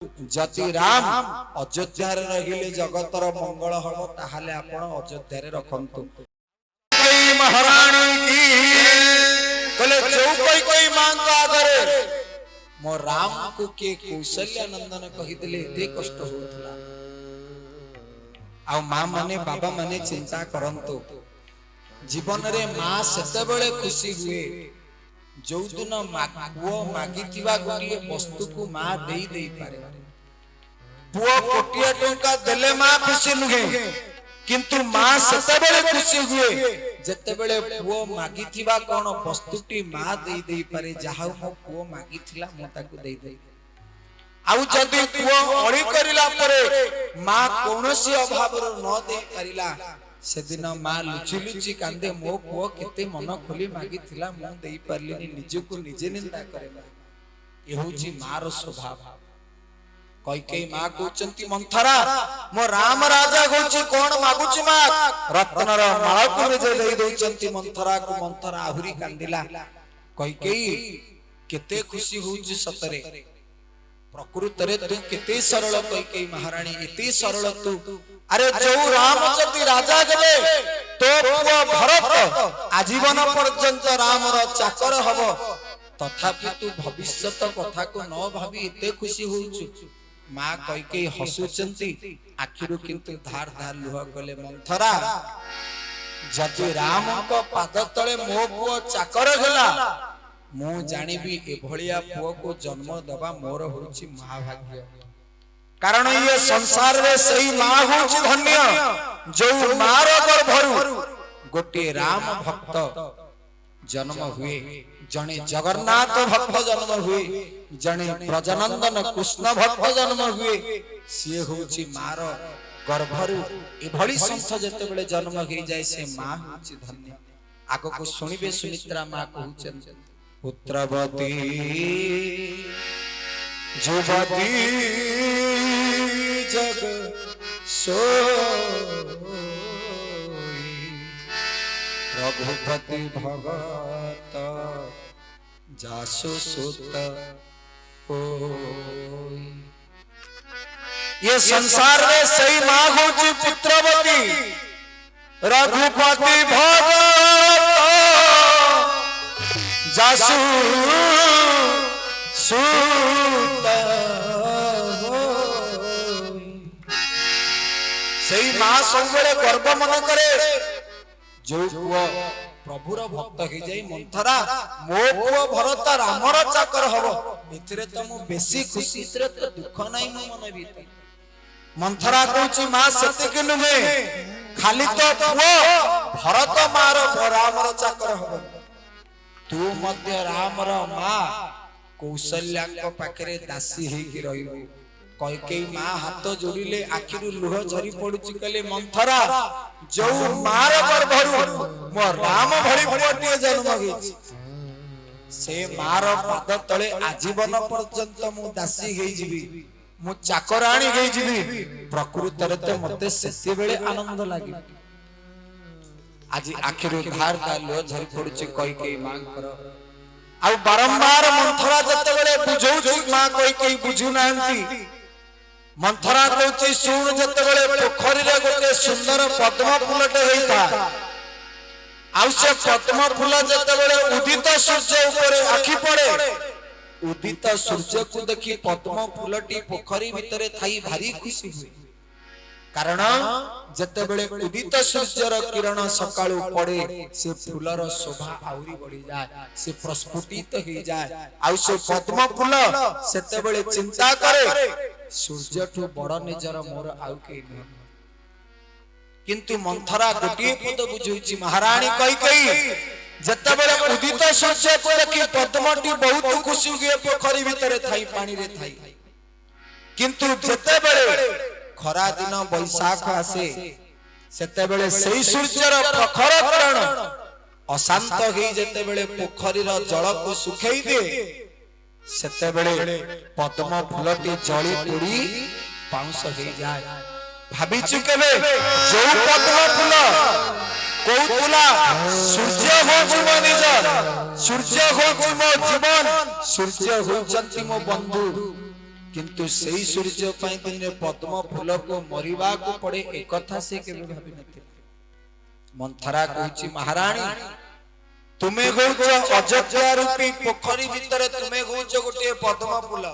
जति राम अयोध्या रहिले जगतर मंगल हम ताहले आपण अयोध्या रे रखंतु। महारानी की कले जो कोई मां का आदरे मो राम को के कौशल्य नंदन कहितले एते कष्ट होतला। आ मां माने बाबा माने चिंता करंतु जीवन रे मां सेते बेले खुशी हुए जो दिन पुओ मागिथिबा गोटिए वस्तु को मां देई देई पारे। पुओ कोटिया टंका देले मां खुशी नुहे किंतु मां सेते बेले खुशी हुए जते बेले पुओ मागिथिबा कोन वस्तुटी मां देई देई पारे। जाहा मो पुओ मागिथिला मो ताकू देई देई। आउ जदी पुओ अळी करिला परे मां कोनोसी अभाव रो न देई परिला सेदिन मां लुचि लुचि कांदे मो पुओ केते मन खोली मागिथिला मो देई परलिनी निजको निजे निंदा करेला। ए होची मां रो स्वभाव। कई मां कहउचंती मंथरा मो राम राजा कहउची कोन मागुची मां रत्नर माळ को निजे देई दोचंती मंथरा को। मंथरा आहुरी कांदिला कई केते खुशी होउची सतरे प्रकृत रे तू केते सरल कई महारानी एते सरल तू। अरे जो राम जति राजा गले तो पुओ भरत आजीवन पर्यंत राम रो चाकर हबो तथापि तू भविष्यत कथा को न भाबी एते खुशी होउछु। मां कई हसुचंती आखिरु किंतु धार धार लुह गले मंथरा जति राम को पाद तळे मो पुओ चाकर गेला मु जानिबी ए भलिया पुओ को जन्म दबा मोर होउची महाभाग्य। कारण ये संसार रे सही मां होउची धन्य जो मार गर्भरु गोटे राम भक्त जन्म हुए जने जगन्नाथ भक्त जन्म हुए जने ब्रजनंदन कृष्ण भक्त जन्म हुए से होउची मार गर्भरु ए भली संथ जते बेले जन्म होई जाय से मां होउची धन्य। आगो को सुनिबे सुमित्रा मां कहउचन पुत्रवती जुवती जग सोई रघुपति भगत जासु सुत होई। ये संसार में सही मां होची पुत्रवती रघुपति भगत जासु सुत सही मां सबले गर्व मन करे जो पुओ प्रभुर भक्त हो जाई मंथरा मो पुओ भरत रामर चाकर हबो एथिरे त मु बेसी खुशी एथिरे त दुख नाही मो मन भीतर। मंथरा कहूची मां सत्य के नुहे खाली तो पुओ भरत मार रामर चाकर हबो तू मध्य रामर मां कौशल्या को पाखरे दासी हे की रहिबो। कई मां हाथ जोड़िले आखिरु लुह झरी पडुची कले मंथरा जो मार गर्भरु मो राम भली पुओटिए जन्म होइछि से मार पाद तळे आजीवन पर्यंत मु दासी हेई जिबी मु चाकराणी हेई जिबी प्रकृत रे त मते सेति बेले आनंद लागि। आज आखिरु धार का लुह झरी पडुची कई मां कर आ बारंबार मंथरा जते बेले बुझौची मां कई बुझु नांती। मंथरा कहउची सुन जते बेले पोखरी रे गोटे सुंदर पद्म फूलटे हेइता आउ से पद्म फूल जते बेले उदित सूर्य ऊपर आखि पड़े उदित सूर्य को देखि पद्म फूलटी पोखरी भितरे थाई भारी खुशी हुए। कारण जते बेले उदित सूर्यर किरण सकाळु पड़े से फूलर शोभा आउरी बढ़ी जाय से प्रस्फुटित हो जाय आउ से पद्म फूल सेते बेले चिंता करे सूर्य ठू बड़ निजर मोर आउ के नहीं। किंतु मंथरा गोटे पद बुझुची महारानी कई जते बेले उदित सूर्य को देखि पद्मटी बहुत खुशी हुए पोखरी भितरे थाई पानी रे थाई किंतु जते बेले खरा दिन बैसाख आसे सेते बेले सेई सूर्यर प्रखर किरण अशांत होई जते बेले पोखरी रो जल को सुखई दे सेते बेले पद्म फूलटी जली पुड़ी पाउस हो जाए। भाबी चुकेबे जो पद्म फूल कोउतुला सूर्य हो मो निज सूर्य हो मो जीवन सूर्य होचंती मो बंधु किंतु सेई सूर्य पई दिने पद्म फूल को मरिबा को पड़े एक कथा से केबे भाबी नथि। मंथरा कहूची महारानी तुमे कहूच अयोध्या रूपी पोखरी भितर तुमे कहूच गोटे पद्म फूल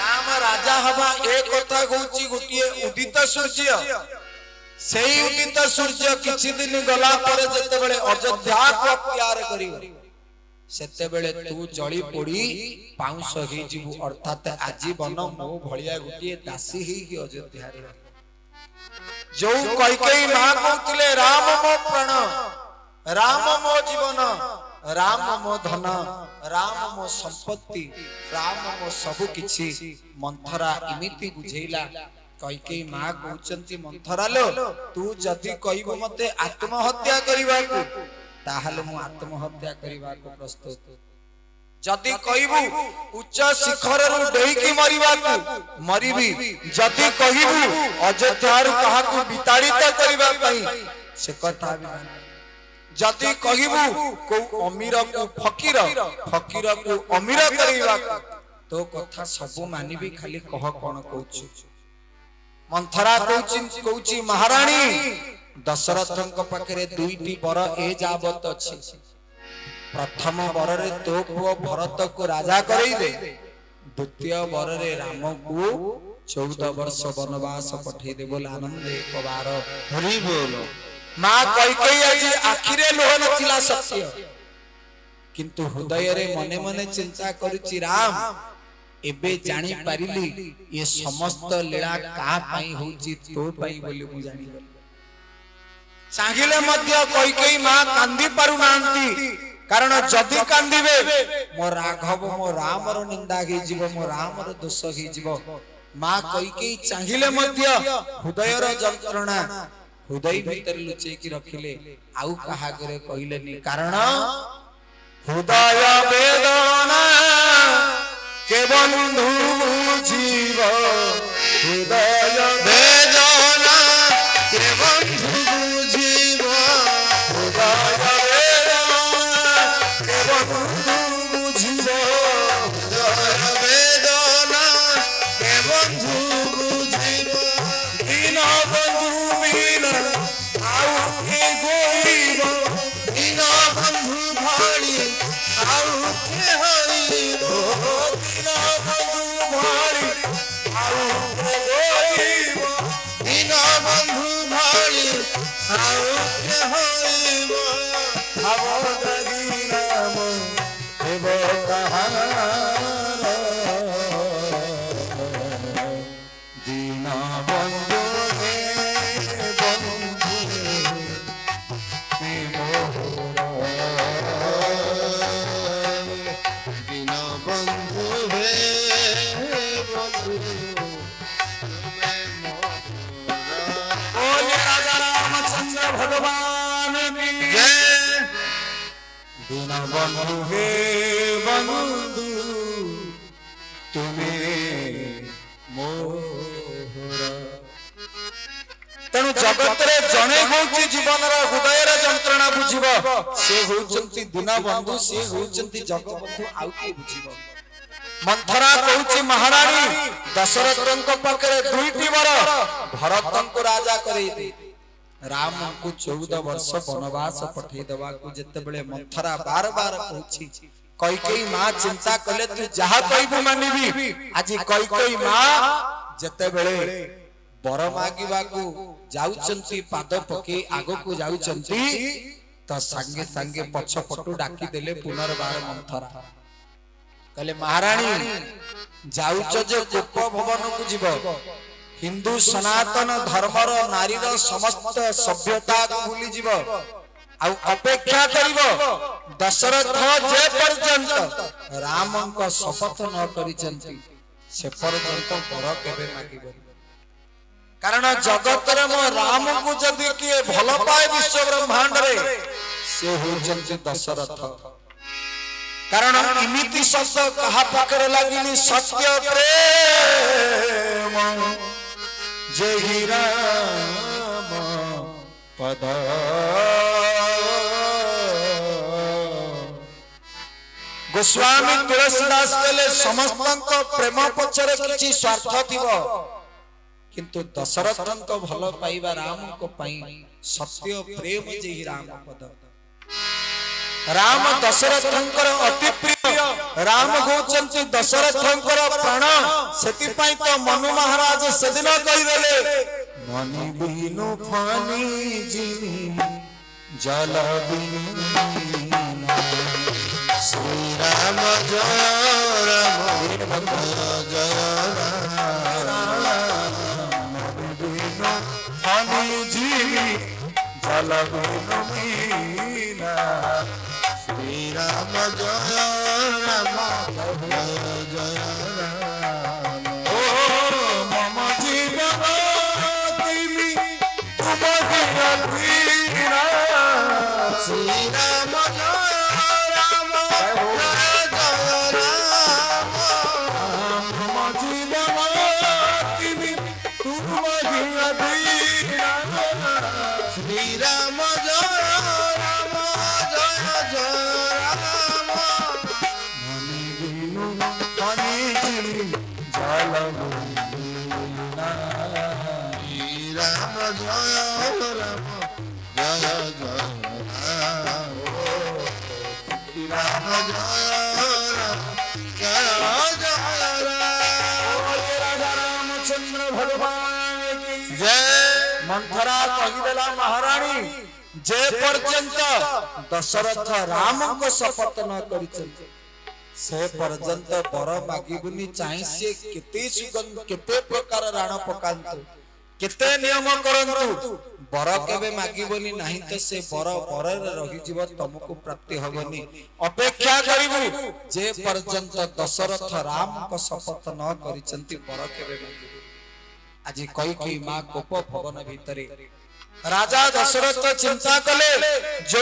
राम राजा हवा एक कथा कहूची गोटे उदित सूर्य सेई उदित सूर्य किछि दिन गला पर जते बेले अयोध्या को प्यार करिवो सेते बेले तू जळी पोड़ी पाउंस हे जीवु अर्थात आजीवन मो भलिया गोटे दासी हे कि अयोध्या रे जो कैकेयी मां कहतले राम मो प्राण राम मो जीवन राम मो धन राम मो संपत्ति राम मो सब किछि मंथरा इमिति बुझेला कैकेयी मां कहउचंती मंथरा लो तू जदी कहबो मते आत्महत्या करिबा को ताहाले मु आत्महत्या करिबा को प्रस्तुत जदी कहबू उच्च शिखर रु डेईकी मरिबा को मरिबी जदी कहबू अयोध्या रु कहा को विताड़ित करिबा पई से कथा भी जदी कहबू को अमीर को फकीर फकीर को अमीर करिबा तो कथा सब मानिबी खाली कह कोन कहउछु मंथरा कहउची महारानी दशरथंक पाखरे दुईटी वर ए जावत अछि प्रथम वर रे तो पुओ भरत को राजा करई दे द्वितीय वर रे राम को 14 वर्ष वनवास पठै दे बोल आनंद एक बार हरि बोल मां कैकेयी आज आखिरे लोह नथिला सत्य किंतु हृदय रे मने मने चिंता करूची राम एबे जानी पारिली ये समस्त लीला का पई होची तो पई बोली मु जानी चाहिले मध्य कैकेयी मां कांदी पारु नांती कारण जदी कांदीबे मो राघव मो राम रो निंदा हे जीव मो राम रो दोष हे जीव मां कैकेयी चाहिले मध्य हृदय रो जंत्रणा हृदय भीतर लुचै की रखिले आउ कहा करे कहिलेनी कारण हृदय वेदना के बंधु जीव हृदय वेदना के बंधु जीव हृदय वेदना के बंधु जीव हृदय वेदना के बंधु जीव दीन बंधु बिना आउ के गोइब दीन बंधु भाड़ी आउ के हईब दीन बंधु भाड़ी आउ के गोइब दीन बंधु भाड़ी आउ के हईब भाव जगी नाम देव कहार दीन बंधु भगवान की जय दीन बंधु हे बंधु तुम्हें मोहरा तेणु जगत रे जने होची जीवन रा हृदय रा जंत्रणा बुझिबो से होचंती दीन बंधु से होचंती जगबंधु आउ के बुझिबो मंथरा कहूची महारानी दशरथंक पाखरे दुईटी वर भरतन को राजा करई दे राम को 14 वर्ष वनवास पठै दवा को जते बेले मंथरा बार बार कहूची कैकेयी मां चिंता कले तू जहा कहबू मानिबी आज कैकेयी मां जते बेले बर मागिबा को जाउचंती पाद पके आगो को जाउचंती त संगे संगे पछ पटु डाकी देले पुनर्बार मंथरा कहले महारानी जाउच जे गोप भवन को जीव हिंदू सनातन धर्मर नारीर समस्त सभ्यता को भूली जीव आ अपेक्षा करिवो दशरथ जे पर्यंत राम को शपथ न करिचंती से पर्यंत बर केबे मागिबो कारण जगत रे मो राम को जदी किए भल पाए विश्व ब्रह्मांड रे से होचंती दशरथ कारण इमिति शब्द कहा पाकर लागिनी सत्य प्रेम जय राम पद गोस्वामी तुलसीदास कहले समस्त प्रेम पछरे किछि स्वार्थ थिबो किंतु दशरथन को भल पाइबा राम को पई सत्य प्रेम जेहि राम पद राम दशरथंकर अति प्रिय राम होचंती दशरथंकर प्राण सेति पई तो मनु महाराज सेदिन कहि देले मनि बिनु फानी जिनी जल बिनु श्री राम जय राम जय राम बिनु फानी जिनी जल बिनु मीना श्री राम जय राम जय जय राम ओ मम जीवन तिमी तुम ही वीरा श्री राम जय राम जय जय राम मम जीवन तिमी तुम ही वीरा श्री राम जय राम जय जय राम मनि बिनु पानी जिनी जल बिना श्री राम जय राम जय जय राम श्री राम जय राम जय जय राम राजा रामचंद्र भगवान की जय मंथरा कहिदेला महारानी जे पर्यंत दशरथ राम को शपथ न करिछन्ति से पर्यंत बर मागिबुनी चाहि से केते सुगंध केते प्रकार राण पकांतु केते नियम करंतु बर केबे मागिबुनी नाही त से बर बर रहि जीव तुमको प्राप्ति हबनी अपेक्षा करिबु जे पर्यंत दशरथ राम को शपथ न करिछन्ति बर केबे मागिबु আজি कई मां कोप भवन भितरे राजा दशरथ चिंता कले जो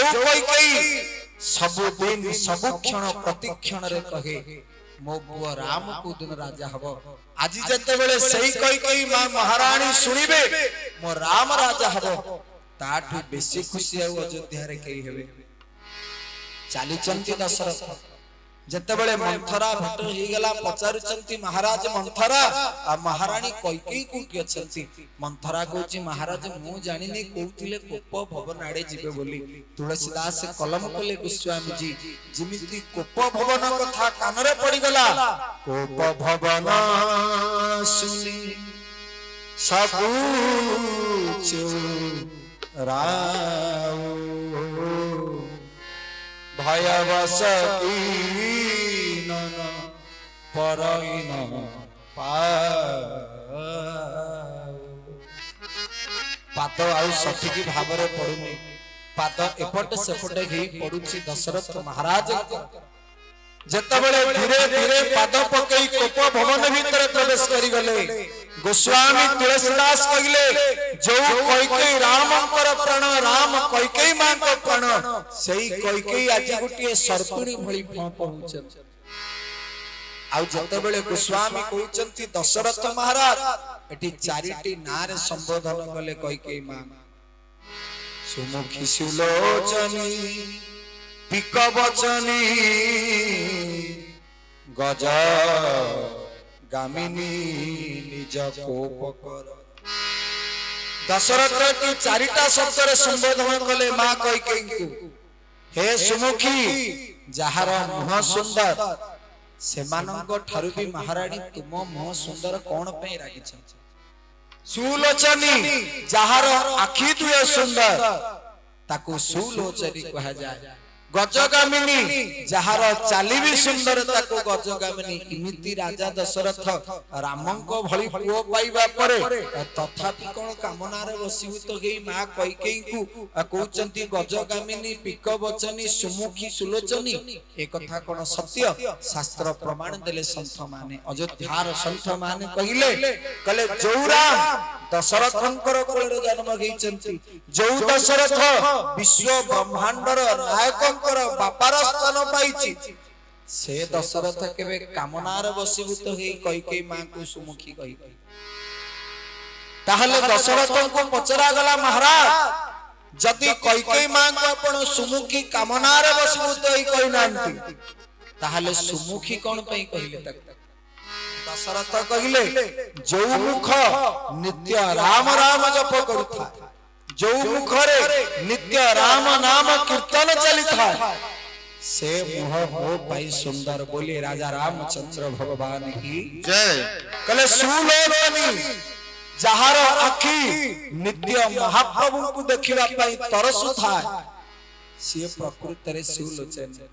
कई सब दिन सब क्षण प्रतिक्षण रे कहे मो पुआ राम को दिन राजा हबो आज जते बेले सही कई मां महारानी सुनिबे मो राम राजा हबो ताठू बेसी खुशी आ अयोध्या रे कई हेबे चाली चंती दशरथ जते बेले मंथरा भेट हो गला पचारुचंती महाराज मंथरा आ महारानी कई कोठी अछंती मंथरा कहूची महाराज मु जानिनी कहउथिले कोप भवन आड़े जिबे बोली तुलसीदास कलम कले गोस्वामी जी जिमिति कोप भवन कथा कानरे पड़ी गला कोप भवन सुनी सबु राव भयवश की परइन पाद आउ सठिक भाव में पड़ुनी पाद एपटे सेपटे ही पड़ुची दशरथ महाराज जतबेले धीरे धीरे पाद पकई कोप भवन भीतर प्रवेश करी गले गोस्वामी तुलसीदास कहिले जो कई रामंकर प्राण राम कई मां को प्राण सेई कई आज गुटिए सर्तुणी भली पहुंचन आउ जतबेले गोस्वामी कहउचंती दशरथ महाराज एठी चारिटी नारे संबोधन कले कई मां सुमुखी सुलोचनी पिक वचनी गज गामिनी निज कोप कर दशरथ की चारिटा शब्द रे संबोधन कले मां कई को हे सुमुखी जहार मुह सुंदर सेमानंग ठारु भी महारानी तुम मुह सुंदर कौन पे रागी छ सुलोचनी जहार आखि दुए सुंदर ताकू सुलोचनी कहा जाए गजगामिनी जहार चाली भी सुंदर ताकू गजगामिनी इमिति राजा दशरथ रामंको भली पुओ पाइबा परे तथापि कोन कामना रे बसिबु तो गई मां कई को कहउचंती गजगामिनी पिक वचनी सुमुखी सुलोचनी ए कथा कोन सत्य शास्त्र प्रमाण देले संत माने अयोध्यार संत माने कहिले जौरा दशरथंकर कोले जन्म घेचंती जो दशरथ विश्व ब्रह्मांडर नायकंकर बापार स्थान पाइची से दशरथ केबे कामनार बसीभूत हे कई मां को सुमुखी कहि ताहले दशरथ को पचरा गला महाराज जदि कई मां को आपण सुमुखी कामनार बसीभूत हे कहि नांती ताहले सुमुखी कौन पई कहिले तक दशरथ कहिले जो मुख नित्य राम राम जप करुथा जो मुख रे नित्य राम नाम कीर्तन चलिथा से मुह हो पाई सुंदर बोले राजा रामचंद्र भगवान की जय। कले सुलोचनी जहार आखि नित्य महाप्रभु को देखिबा पई तरसु था से प्रकृति रे सुलोचनी